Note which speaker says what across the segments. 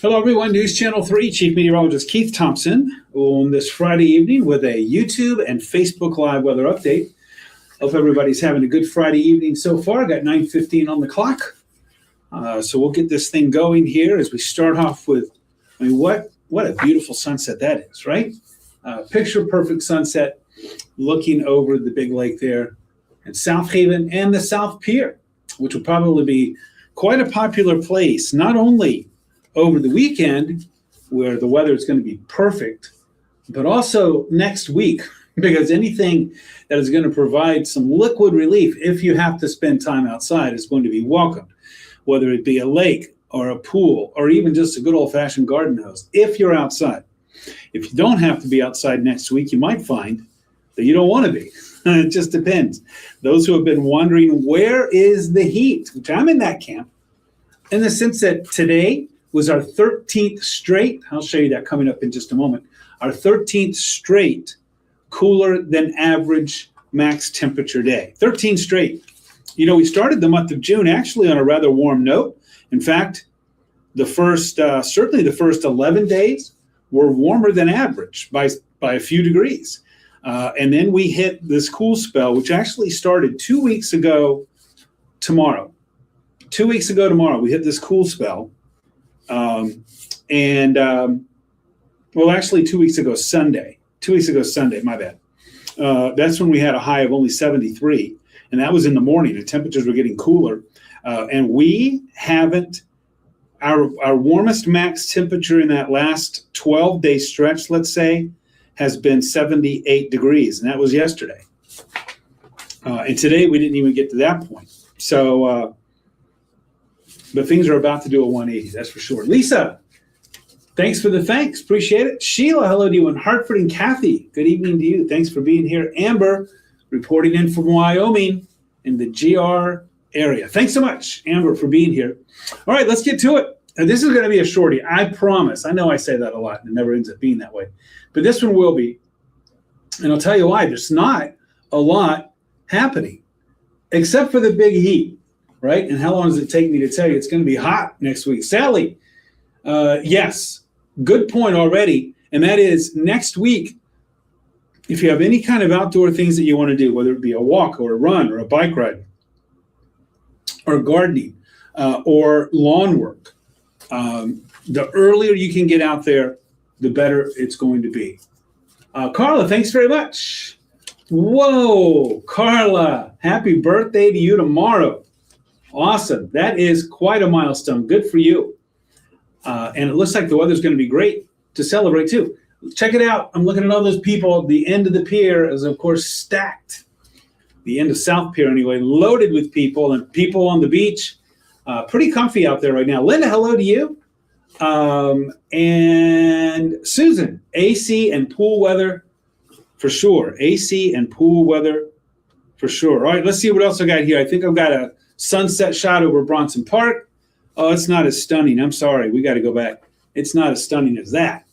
Speaker 1: Hello, everyone. News Channel 3, Chief Meteorologist Keith Thompson on this Friday evening with a YouTube and Facebook Live weather update. Hope everybody's having a good Friday evening so far. Got 9:15 on the clock. So we'll get this thing going here as we start off with, what a beautiful sunset that is, right? Picture perfect sunset looking over the big lake there in South Haven and the South Pier, which will probably be quite a popular place, not only over the weekend where the weather is going to be perfect, but also next week, because anything that is going to provide some liquid relief if you have to spend time outside is going to be welcomed, whether it be a lake or a pool or even just a good old-fashioned garden hose if you're outside. If you don't have to be outside next week, you might find that you don't want to be. It just depends. Those who have been wondering, where is the heat? Which I'm in that camp, in the sense that today was our 13th straight, I'll show you that coming up in just a moment, our 13th straight cooler than average max temperature day. 13 straight. You know, we started the month of June actually on a rather warm note. In fact, certainly the first 11 days were warmer than average by a few degrees. And then we hit this cool spell, which actually started 2 weeks ago tomorrow. 2 weeks ago tomorrow, we hit this cool spell. Actually 2 weeks ago Sunday. 2 weeks ago Sunday, my bad. That's when we had a high of only 73, and that was in the morning. The temperatures were getting cooler, and we haven't. Our warmest max temperature in that last 12-day stretch, let's say, has been 78 degrees, and that was yesterday. And today we didn't even get to that point. So, but things are about to do a 180, that's for sure. Lisa, thanks for the thanks. Appreciate it. Sheila, hello to you in Hartford, and Kathy, good evening to you. Thanks for being here. Amber, reporting in from Wyoming in the GR area. Thanks so much, Amber, for being here. All right, let's get to it. And this is going to be a shorty, I promise. I know I say that a lot, and it never ends up being that way. But this one will be. And I'll tell you why. There's not a lot happening, except for the big heat. Right? And how long does it take me to tell you it's going to be hot next week? Sally, yes, good point already. And that is next week, if you have any kind of outdoor things that you want to do, whether it be a walk or a run or a bike ride or gardening or lawn work, the earlier you can get out there, the better it's going to be. Carla, thanks very much. Whoa, Carla, happy birthday to you tomorrow. Awesome. That is quite a milestone. Good for you. And it looks like the weather's going to be great to celebrate too. Check it out. I'm looking at all those people. The end of the pier is, of course, stacked. The end of South Pier, anyway, loaded with people and people on the beach. Pretty comfy out there right now. Linda, hello to you. And Susan, AC and pool weather for sure. AC and pool weather for sure. All right, let's see what else I got here. I think I've got a sunset shot over Bronson Park. Oh, it's not as stunning. I'm sorry. We got to go back. It's not as stunning as that.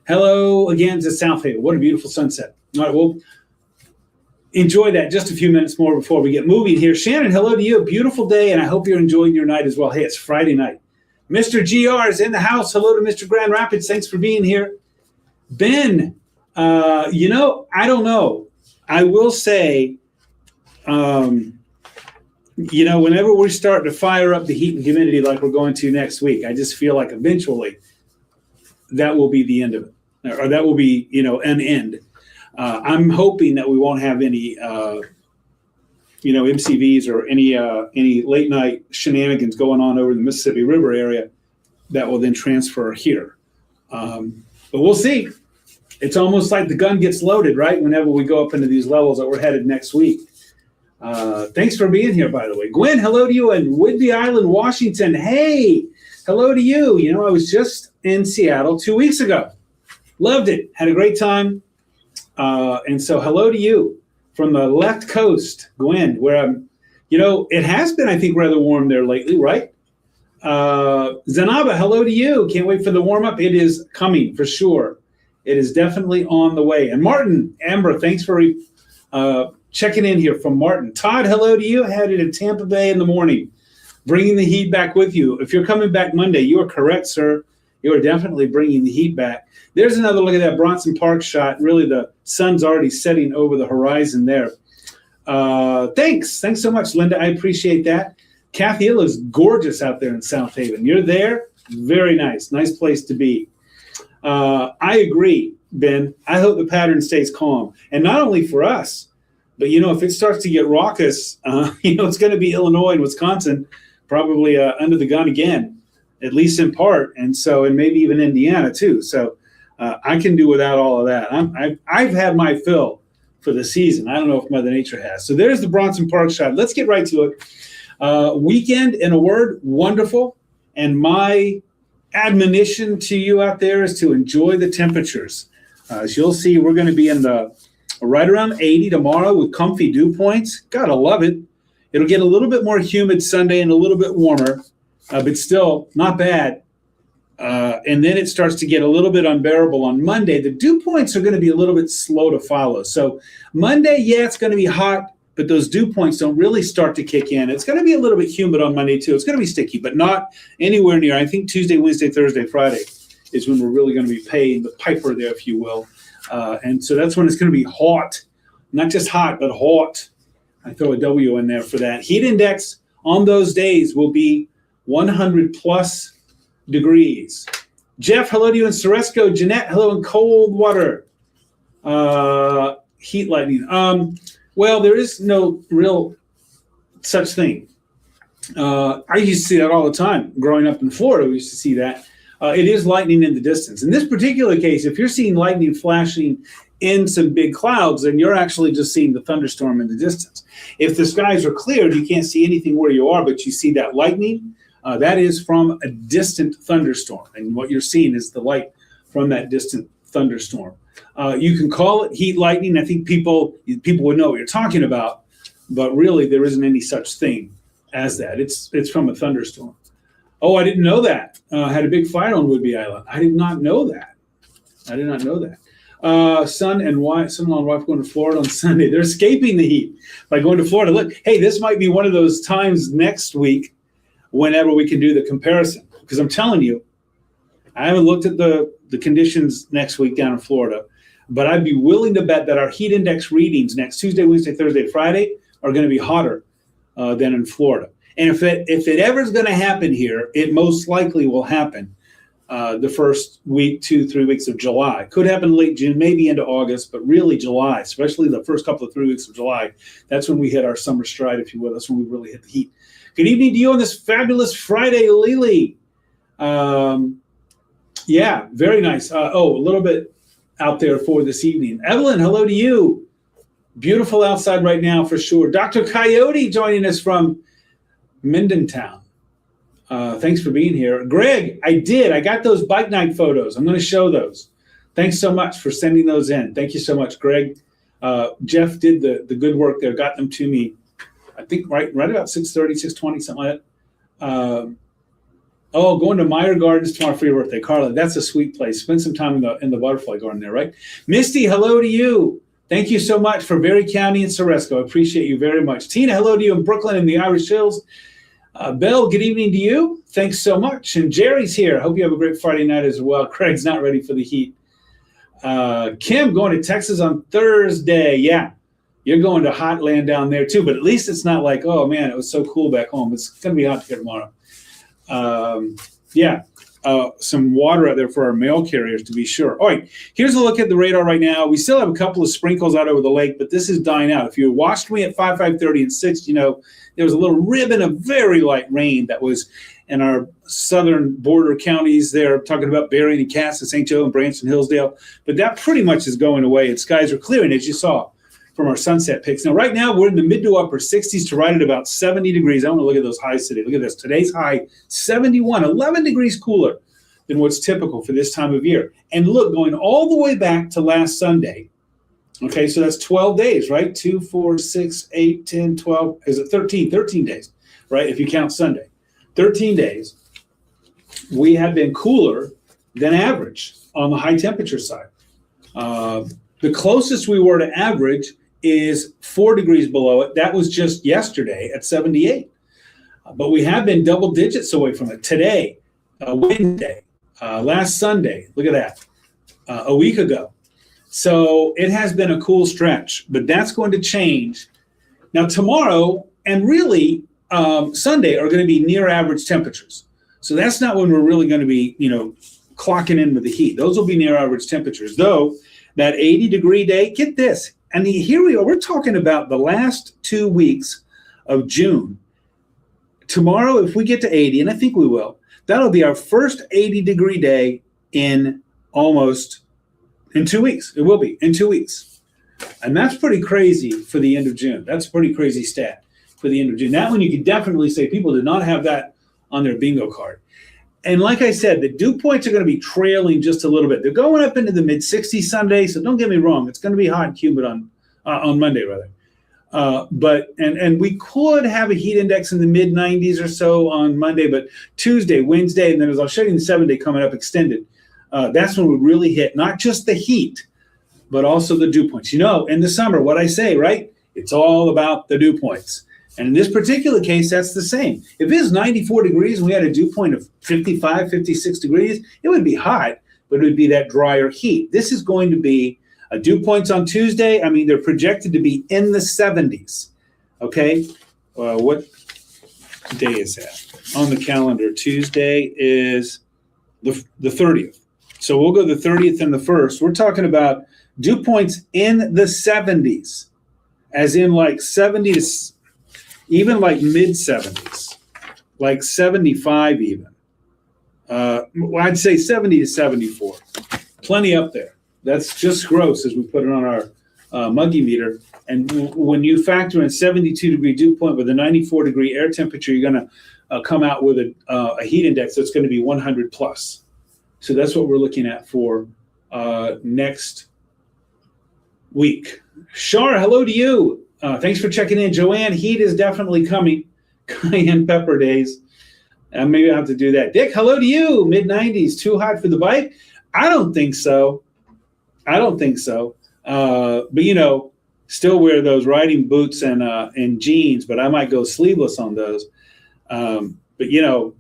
Speaker 1: Hello again to South Haven. What a beautiful sunset. All right, well, enjoy that just a few minutes more before we get moving here. Shannon, hello to you. A beautiful day, and I hope you're enjoying your night as well. Hey, it's Friday night. Mr. GR is in the house. Hello to Mr. Grand Rapids. Thanks for being here. Ben, I don't know. I will say, whenever we start to fire up the heat and humidity like we're going to next week, I just feel like eventually that will be the end of it, or that will be, an end. I'm hoping that we won't have any, MCVs or any late night shenanigans going on over the Mississippi River area that will then transfer here. But we'll see. It's almost like the gun gets loaded, right? Whenever we go up into these levels that we're headed next week. Thanks for being here, by the way. Gwen, hello to you in Whidbey Island, Washington. Hey, hello to you. I was just in Seattle 2 weeks ago. Loved it. Had a great time. And so hello to you from the left coast, Gwen, where I'm, it has been, I think, rather warm there lately, right? Zanaba, hello to you. Can't wait for the warm-up. It is coming for sure. It is definitely on the way. And Martin, Amber, thanks for checking in here from Martin. Todd, hello to you. Headed to Tampa Bay in the morning, bringing the heat back with you. If you're coming back Monday, you are correct, sir. You are definitely bringing the heat back. There's another look at that Bronson Park shot. Really, the sun's already setting over the horizon there. Thanks so much, Linda. I appreciate that. Kathy Hill is gorgeous out there in South Haven. You're there? Very nice place to be. I agree, Ben. I hope the pattern stays calm, and not only for us, but if it starts to get raucous, it's going to be Illinois and Wisconsin probably under the gun again, at least in part, and maybe even Indiana too. So I can do without all of that. I've had my fill for the season. I don't know if Mother Nature has. So there's the Bronson Park shot. Let's get right to it. Weekend, in a word, wonderful. And my admonition to you out there is to enjoy the temperatures. As you'll see, we're going to be in the right around 80 tomorrow with comfy dew points. Gotta love it. It'll get a little bit more humid Sunday and a little bit warmer, but still not bad. And then it starts to get a little bit unbearable on Monday. The dew points are going to be a little bit slow to follow. So Monday, it's going to be hot, but those dew points don't really start to kick in. It's going to be a little bit humid on Monday too. It's going to be sticky, but not anywhere near. I think Tuesday, Wednesday, Thursday, Friday is when we're really going to be paying the piper there, if you will. And so that's when it's going to be hot, not just hot, but hot. I throw a W in there for that. Heat index on those days will be 100 plus degrees. Jeff, hello to you in Ceresco. Jeanette, hello in Coldwater. Heat lightning. Well, there is no real such thing. I used to see that all the time. Growing up in Florida, we used to see that. It is lightning in the distance. In this particular case, if you're seeing lightning flashing in some big clouds, then you're actually just seeing the thunderstorm in the distance. If the skies are cleared, you can't see anything where you are, but you see that lightning. That is from a distant thunderstorm. And what you're seeing is the light from that distant thunderstorm. You can call it heat lightning. I think people would know what you're talking about, but really there isn't any such thing as that. It's from a thunderstorm. Oh, I didn't know that. Had a big fire on Whidbey Island. I did not know that. Son-in-law and wife going to Florida on Sunday. They're escaping the heat by going to Florida. Look, hey, this might be one of those times next week whenever we can do the comparison. Because I'm telling you, I haven't looked at the conditions next week down in Florida, but I'd be willing to bet that our heat index readings next Tuesday, Wednesday, Thursday, Friday are going to be hotter than in Florida. And if it ever is going to happen here, it most likely will happen the first week, 2-3 weeks of July. Could happen late June, maybe into August, but really July, especially the first couple of 3 weeks of July. That's when we hit our summer stride, if you will. That's when we really hit the heat. Good evening to you on this fabulous Friday, Lily. Yeah, very nice. A little bit out there for this evening. Evelyn, hello to you. Beautiful outside right now for sure. Dr. Coyote joining us from Mindentown. Thanks for being here. Greg, I got those bike night photos. I'm going to show those. Thanks so much for sending those in. Thank you so much, Greg. Jeff did the good work there, got them to me, I think right about 6:30, 6:20, something like that. Going to Meyer Gardens tomorrow for your birthday. Carla, that's a sweet place. Spend some time in the butterfly garden there, right? Misty, hello to you. Thank you so much for Berry County and Ceresco. I appreciate you very much. Tina, hello to you in Brooklyn and the Irish Hills. Belle, good evening to you. Thanks so much. And Jerry's here. I hope you have a great Friday night as well. Craig's not ready for the heat. Kim, going to Texas on Thursday. Yeah, you're going to hot land down there too, but at least it's not like, oh man, it was so cool back home. It's going to be hot here tomorrow. Some water out there for our mail carriers to be sure. All right, here's a look at the radar right now. We still have a couple of sprinkles out over the lake, but this is dying out. If you watched me at 5:30, and 6, there was a little ribbon of very light rain that was in our southern border counties there, talking about Berrien and Cass and St. Joe and Branson, Hillsdale. But that pretty much is going away, and skies are clearing, as you saw from our sunset pics. Now, right now, we're in the mid to upper 60s to right at about 70 degrees. I want to look at those highs today. Look at this. Today's high, 71, 11 degrees cooler than what's typical for this time of year. And look, going all the way back to last Sunday, okay, so that's 12 days, right? 2, 4, 6, 8, 10, 12. Is it 13? 13 days, right, if you count Sunday. 13 days, we have been cooler than average on the high temperature side. The closest we were to average is 4 degrees below it. That was just yesterday at 78. But we have been double digits away from it. Today, Wednesday, last Sunday. Look at that. A week ago. So it has been a cool stretch, but that's going to change. Now tomorrow and really Sunday are going to be near average temperatures. So that's not when we're really going to be, clocking in with the heat. Those will be near average temperatures. Though that 80-degree day, get this. And here we are. We're talking about the last 2 weeks of June. Tomorrow, if we get to 80, and I think we will, that'll be our first 80-degree day in 2 weeks. It will be in 2 weeks. And that's pretty crazy for the end of June. That's a pretty crazy stat for the end of June. That one you can definitely say people did not have that on their bingo card. And like I said, the dew points are going to be trailing just a little bit. They're going up into the mid-60s Sunday, so don't get me wrong. It's going to be hot and humid on Monday, rather. But we could have a heat index in the mid-90s or so on Monday, but Tuesday, Wednesday, and then as I'll show you in the 7-day coming up extended, that's when we really hit not just the heat, but also the dew points. In the summer, what I say, right? It's all about the dew points. And in this particular case, that's the same. If it's 94 degrees and we had a dew point of 55, 56 degrees, it would be hot, but it would be that drier heat. This is going to be dew points on Tuesday. I mean, they're projected to be in the 70s. Okay? What day is that? On the calendar, Tuesday is the 30th. So we'll go the 30th and the 1st. We're talking about dew points in the 70s, as in like 70 to even like mid-70s, like 75 even. I'd say 70 to 74. Plenty up there. That's just gross as we put it on our Muggy meter. And when you factor in 72-degree dew point with a 94-degree air temperature, you're going to come out with a heat index that's going to be 100 plus. So that's what we're looking at for next week. Shar, hello to you. Thanks for checking in. Joanne, heat is definitely coming. Cayenne pepper days. Maybe I'll have to do that. Dick, hello to you. Mid-90s, too hot for the bike? I don't think so. But, still wear those riding boots and jeans, but I might go sleeveless on those. But,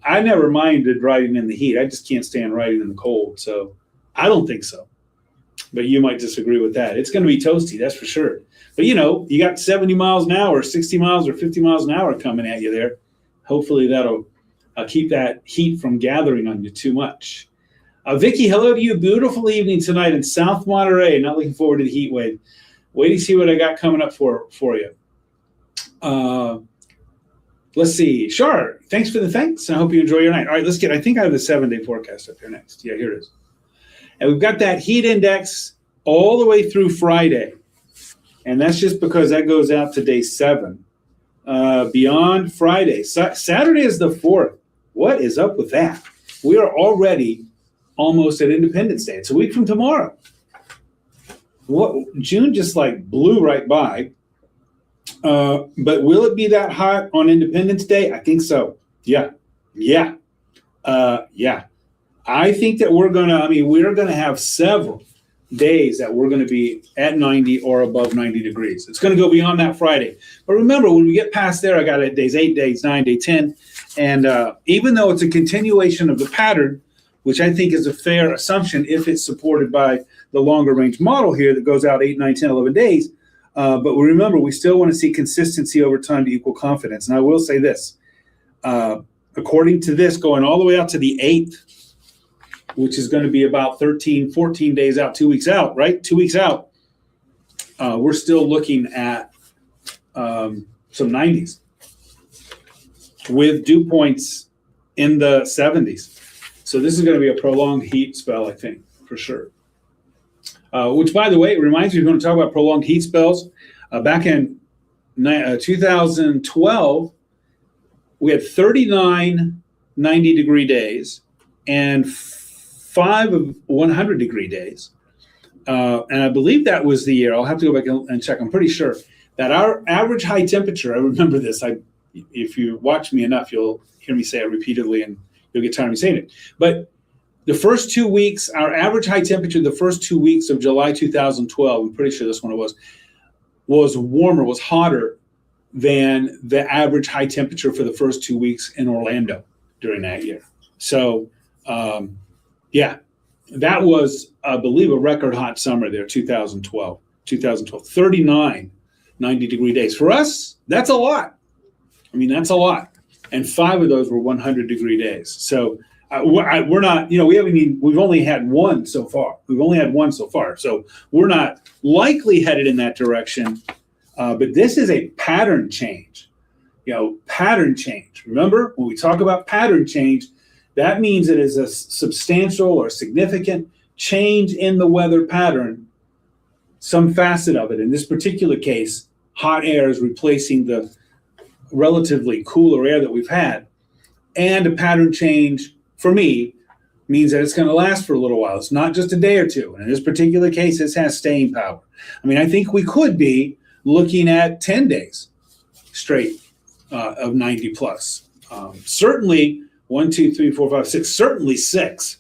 Speaker 1: I never minded riding in the heat. I just can't stand riding in the cold. So I don't think so. But you might disagree with that. It's going to be toasty, that's for sure. But, you got 70 miles an hour, 60 miles or 50 miles an hour coming at you there. Hopefully that'll keep that heat from gathering on you too much. Vicky, hello to you. Beautiful evening tonight in South Monterey. Not looking forward to the heat wave. Wait to see what I got coming up for you. Let's see. Shar, thanks for the thanks. I hope you enjoy your night. All right, I think I have the 7-day forecast up here next. Yeah, here it is. And we've got that heat index all the way through Friday. And that's just because that goes out to day 7. Beyond Friday. Saturday is the 4th. What is up with that? We are already almost at Independence Day. It's a week from tomorrow. June just blew right by. But will it be that hot on Independence Day? I think so. Yeah. I think that we're going to have several days that we're going to be at 90 or above 90 degrees. It's going to go beyond that Friday. But remember, when we get past there, I got it days 8, days 9, day 10. And even though it's a continuation of the pattern, which I think is a fair assumption if it's supported by the longer range model here that goes out 8, 9, 10, 11 days. But remember, we still want to see consistency over time to equal confidence. And I will say this, according to this, going all the way out to the 8th, which is going to be about 13, 14 days out, 2 weeks out, right? 2 weeks out. We're still looking at some 90s with dew points in the 70s. So this is going to be a prolonged heat spell, I think, for sure. Which, by the way, it reminds me, we're going to talk about prolonged heat spells. Back in 2012, we had 39 90-degree days and 5 of 100-degree days. And I believe that was the year. I'll have to go back and check. I'm pretty sure that our average high temperature, I remember this. If you watch me enough, you'll hear me say it repeatedly and you'll get tired of me saying it. But the first 2 weeks, our average high temperature, the first 2 weeks of July 2012, I'm pretty sure this one was warmer, was hotter than the average high temperature for the first 2 weeks in Orlando during that year. So Yeah, that was, I believe, a record hot summer there, 2012, 39 90-degree days. For us, that's a lot. I mean, that's a lot. And 5 of those were 100-degree days. So we're not, we've only had one so far. So we're not likely headed in that direction. But this is a pattern change. Pattern change. Remember, when we talk about pattern change, that means it is a substantial or significant change in the weather pattern, some facet of it. In this particular case, hot air is replacing the relatively cooler air that we've had. And a pattern change, for me, means that it's going to last for a little while. It's not just a day or two. And in this particular case, this has staying power. I mean, I think we could be looking at 10 days straight of 90 plus. Certainly 1, 2, 3, 4, 5, 6, certainly 6.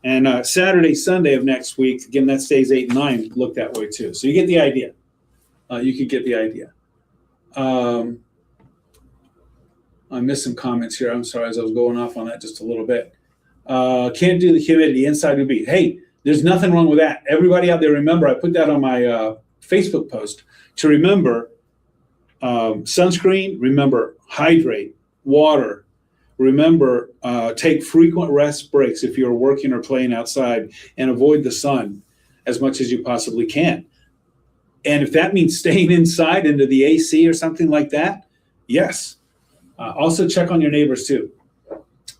Speaker 1: And Saturday, Sunday of next week, again, that stays 8 and 9, look that way too. So you get the idea. You could get the idea. I missed some comments here. I'm sorry, as I was going off on that just a little bit. Can't do the humidity inside would be. Hey, there's nothing wrong with that. Everybody out there, remember, I put that on my Facebook post to remember sunscreen, remember hydrate, water, remember take frequent rest breaks if you're working or playing outside, and avoid the sun as much as you possibly can. And if that means staying inside into the AC or something like that, yes. Also check on your neighbors too.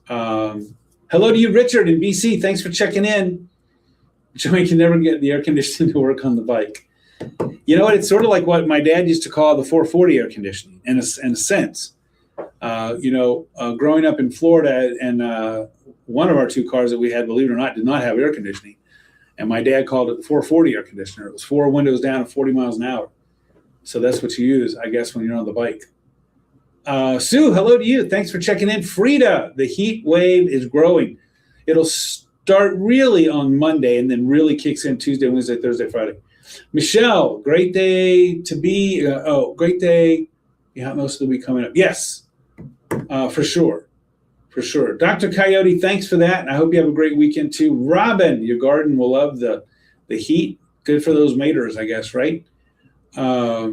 Speaker 1: Hello to you, Richard in BC. Thanks for checking in. Joey can never get the air conditioning to work on the bike. You know what? It's sort of like what my dad used to call the 440 air conditioning in a sense. Growing up in Florida, and one of our 2 cars that we had, believe it or not, did not have air conditioning. And my dad called it the 440 air conditioner. It was 4 windows down at 40 miles an hour. So that's what you use, I guess, when you're on the bike. Sue, hello to you. Thanks for checking in. Frida, the heat wave is growing. It'll start really on Monday and then really kicks in Tuesday, Wednesday, Thursday, Friday. Michelle, great day to be. Great day. Yeah, most of the week coming up. Yes, for sure. For sure. Dr. Coyote, thanks for that. And I hope you have a great weekend too. Robin, your garden will love the heat. Good for those maters, I guess, right? There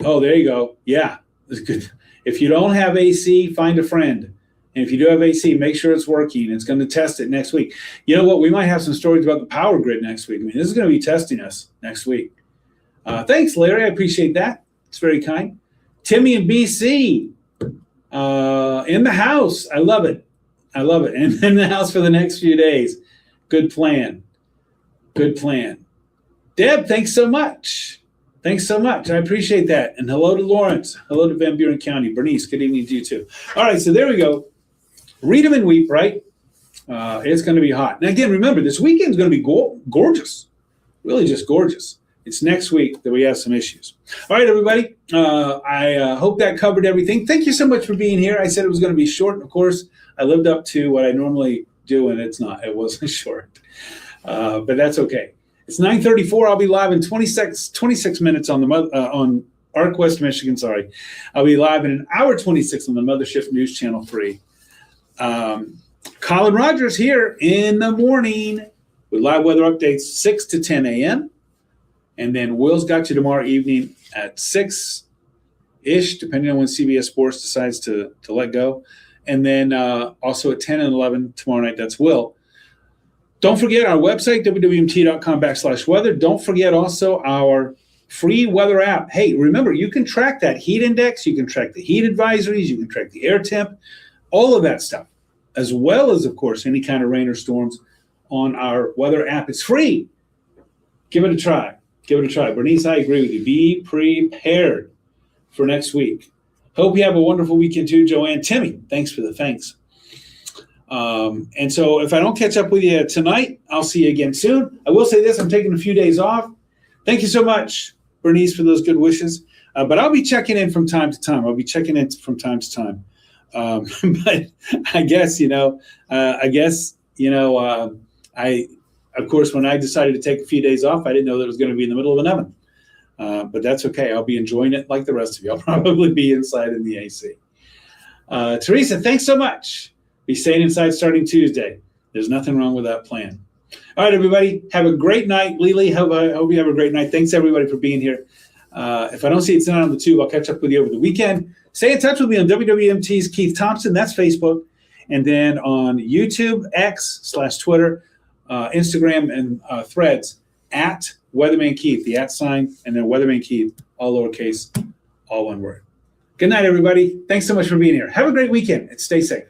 Speaker 1: you go. Yeah, it's good. If you don't have AC, find a friend. And if you do have AC, make sure it's working. It's going to test it next week. You know what? We might have some stories about the power grid next week. I mean, this is going to be testing us next week. Thanks, Larry. I appreciate that. It's very kind. Timmy in BC, in the house. I love it. And in the house for the next few days. Good plan. Deb, thanks so much. I appreciate that. And hello to Lawrence. Hello to Van Buren County. Bernice, good evening to you too. All right, so there we go. Read them and weep, right? It's going to be hot. Now, again, remember, this weekend's going to be gorgeous. Really just gorgeous. It's next week that we have some issues. All right, everybody. I hope that covered everything. Thank you so much for being here. I said it was going to be short. Of course, I lived up to what I normally do, and it's not. It wasn't short. But that's okay. It's 9:34. I'll be live in 26 minutes on ARC West Michigan. Sorry. I'll be live in an hour 26 on the Mothership News Channel 3. Colin Rogers here in the morning with live weather updates 6 to 10 a.m. And then Will's got you tomorrow evening at 6-ish, depending on when CBS Sports decides to let go. And then also at 10 and 11 tomorrow night, that's Will. Don't forget our website, wwmt.com/weather. Don't forget also our free weather app. Hey, remember, you can track that heat index. You can track the heat advisories. You can track the air temp, all of that stuff, as well as, of course, any kind of rain or storms on our weather app. It's free. Give it a try. Bernice, I agree with you. Be prepared for next week. Hope you have a wonderful weekend too, Joanne. Timmy, thanks for the thanks. And so if I don't catch up with you tonight, I'll see you again soon. I will say this, I'm taking a few days off. Thank you so much, Bernice, for those good wishes. But I'll be checking in from time to time. But I guess, of course, when I decided to take a few days off, I didn't know that it was going to be in the middle of an oven. But that's okay. I'll be enjoying it like the rest of you. I'll probably be inside in the AC. Teresa, thanks so much. Be staying inside starting Tuesday. There's nothing wrong with that plan. All right, everybody, have a great night. Lily, I hope you have a great night. Thanks, everybody, for being here. If I don't see it tonight on the tube, I'll catch up with you over the weekend. Stay in touch with me on WWMT's Keith Thompson. That's Facebook. And then on YouTube, X/Twitter, Instagram, and Threads, at Weatherman Keith, the @ sign, and then Weatherman Keith, all lowercase, all one word. Good night, everybody. Thanks so much for being here. Have a great weekend and stay safe.